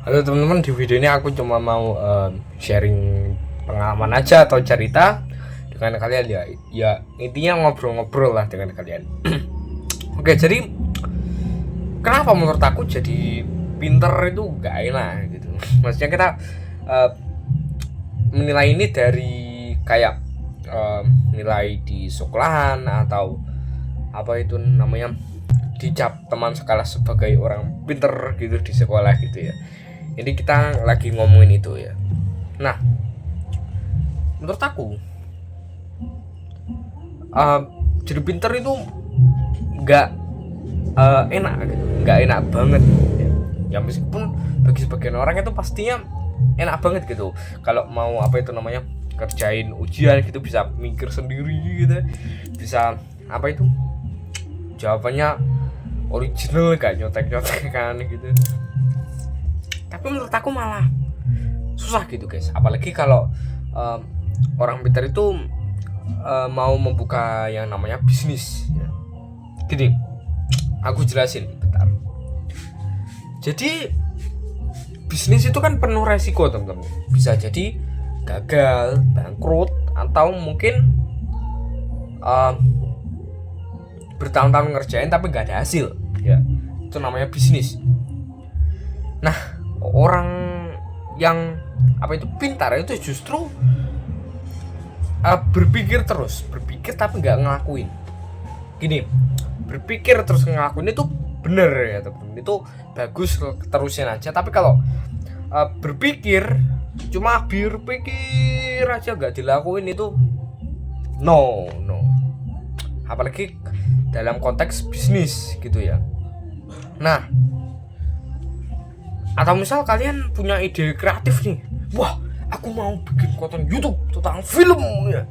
Halo teman-teman, di video ini aku cuma mau sharing pengalaman aja atau cerita dengan kalian ya. Ya intinya ngobrol-ngobrol lah dengan kalian. Oke, jadi kenapa menurut aku jadi pinter itu gak enak gitu. Maksudnya kita uh, menilai ini dari kayak nilai di sekolahan atau apa itu namanya, dicap teman sekelas sebagai orang pinter gitu di sekolah gitu ya. Jadi kita lagi ngomongin itu ya. Nah, menurut aku uh, jadi pinter itu nggak enak gitu, nggak enak banget ya. Ya meskipun bagi sebagian orang itu pastinya enak banget gitu. Kalau mau apa itu namanya, kerjain ujian gitu bisa mikir sendiri gitu, bisa apa itu jawabannya original gak nyontek-nyontek kan gitu. Tapi menurut aku malah susah gitu guys, apalagi kalau orang pintar itu mau membuka yang namanya bisnis ya. Gini, aku jelasin bentar. Jadi bisnis itu kan penuh resiko teman-teman, bisa jadi gagal, bangkrut, atau mungkin bertahun-tahun ngerjain tapi gak ada hasil ya. Itu namanya bisnis. Nah, orang yang apa itu pintar itu justru berpikir tapi nggak ngelakuin. Gini, berpikir terus ngelakuin itu bener ya teman-teman, itu bagus, terusin aja. Tapi kalau berpikir cuma berpikir aja nggak dilakuin itu no. Apalagi dalam konteks bisnis gitu ya. Nah, atau misal kalian punya ide kreatif nih, wah aku mau bikin konten YouTube tentang film ya,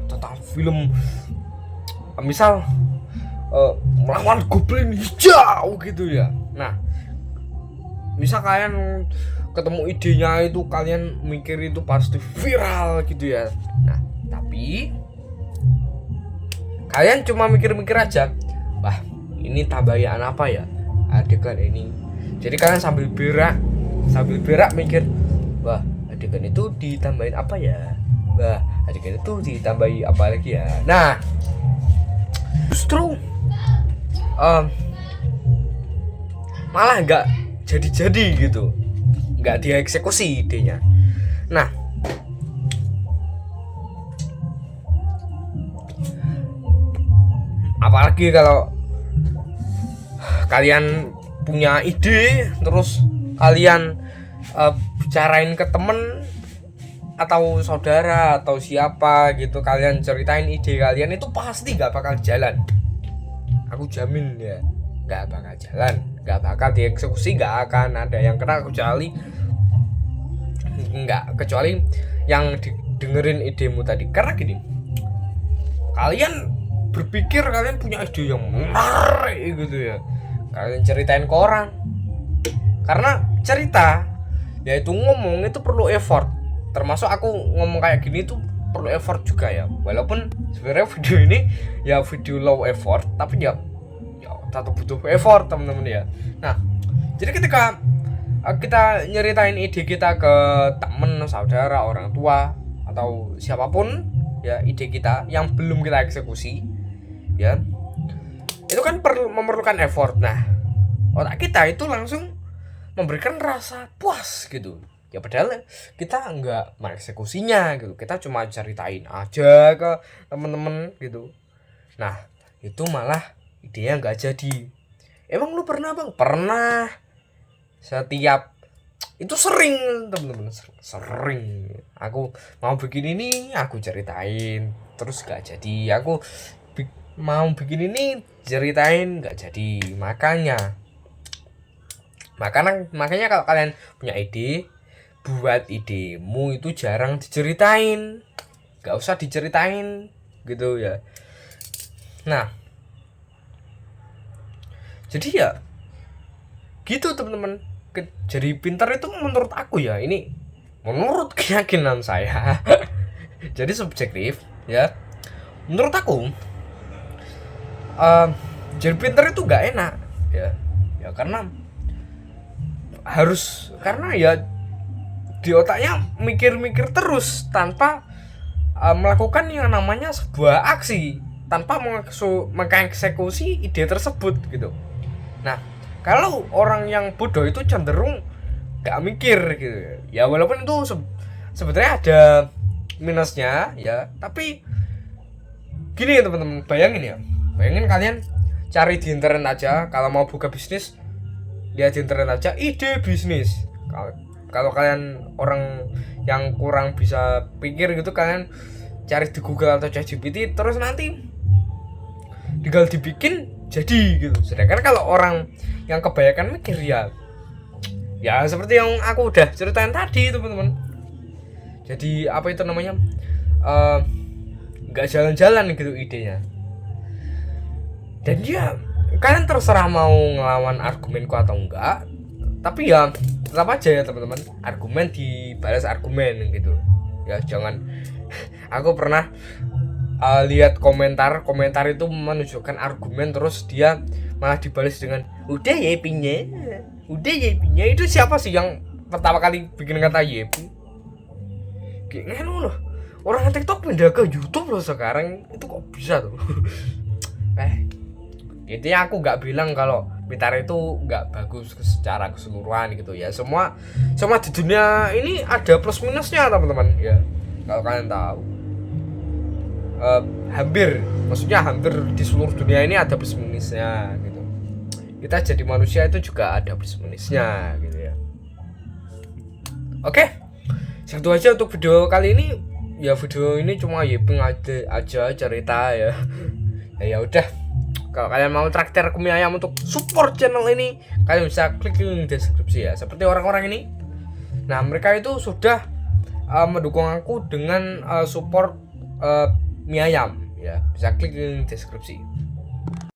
tentang film misal melawan goblin hijau gitu ya. Nah, misal kalian ketemu idenya itu, kalian mikir itu pasti viral gitu ya. Nah, tapi kalian cuma mikir-mikir aja, wah ini tambahan apa ya adegan ini. Jadi kalian sambil berak mikir, wah adegan itu ditambahin apa ya, wah adegan itu ditambahi apa lagi ya. Nah, justru malah nggak jadi gitu, nggak dieksekusi idenya. Nah, apalagi kalau kalian punya ide terus kalian bicarain ke temen atau saudara atau siapa gitu, kalian ceritain ide kalian, itu pasti gak bakal jalan. Aku jamin ya, gak bakal jalan, gak bakal dieksekusi, gak akan ada yang kena kecuali yang dengerin idemu tadi. Karena gini, kalian berpikir kalian punya ide yang menarik gitu ya, kalian ceritain ke orang. Karena cerita yaitu ngomong itu perlu effort, termasuk aku ngomong kayak gini tuh perlu effort juga ya. Walaupun sebenarnya video ini ya video low effort, tapi ya tetap butuh effort teman-teman ya. Nah, jadi ketika kita nyeritain ide kita ke temen, saudara, orang tua, atau siapapun ya, ide kita yang belum kita eksekusi ya, itu kan memerlukan effort. Nah, otak kita itu langsung memberikan rasa puas gitu ya, padahal kita nggak mengeksekusinya gitu, kita cuma ceritain aja ke temen-temen gitu. Nah, itu malah idenya nggak jadi. Emang lu pernah bang? Pernah. Setiap itu sering temen-temen, sering aku mau bikin ini aku ceritain terus nggak jadi, aku mau bikin ini ceritain nggak jadi. Makanya kalau kalian punya ide, buat idemu itu jarang diceritain, gak usah diceritain gitu ya. Nah, jadi ya gitu teman-teman. Jadi pintar itu menurut aku ya, ini menurut keyakinan saya jadi subjektif ya. Menurut aku jadi pintar itu gak enak ya karena harus, karena ya di otaknya mikir-mikir terus tanpa melakukan yang namanya sebuah aksi, tanpa mengeksekusi ide tersebut gitu. Nah, kalau orang yang bodoh itu cenderung gak mikir gitu ya, walaupun itu sebetulnya ada minusnya ya, tapi gini ya teman-teman, bayangin kalian cari di internet aja, kalau mau buka bisnis lihat di internet aja ide bisnis. Kalau kalian orang yang kurang bisa pikir gitu, kalian cari di Google atau ChatGPT, terus nanti tinggal dibikin jadi gitu. Sedangkan kalau orang yang kebanyakan mikir ya seperti yang aku udah ceritain tadi teman-teman, jadi apa itu namanya, nggak jalan-jalan gitu idenya. Dan dia, kalian terserah mau ngelawan argumenku atau enggak, tapi ya tetap aja ya teman-teman, argumen dibalas argumen gitu ya. Jangan aku pernah lihat komentar itu menunjukkan argumen, terus dia malah dibalas dengan udah ya pinya. Itu siapa sih yang pertama kali bikin kata yepi? Kayak loh, orang TikTok pindah ke YouTube loh sekarang, itu kok bisa tuh? Intinya aku nggak bilang kalau Pintar itu nggak bagus secara keseluruhan gitu ya. Semua di dunia ini ada plus minusnya teman-teman ya, kalau kalian tahu. Hampir di seluruh dunia ini ada plus minusnya gitu. Kita jadi manusia itu juga ada plus minusnya gitu ya. Oke, segitu aja untuk video kali ini ya. Video ini cuma yiping aja cerita ya. Ya udah, kalau kalian mau traktir mie ayam untuk support channel ini, kalian bisa klik link deskripsi ya, seperti orang-orang ini. Nah, mereka itu sudah mendukung aku dengan support mie ayam ya, bisa klik link deskripsi.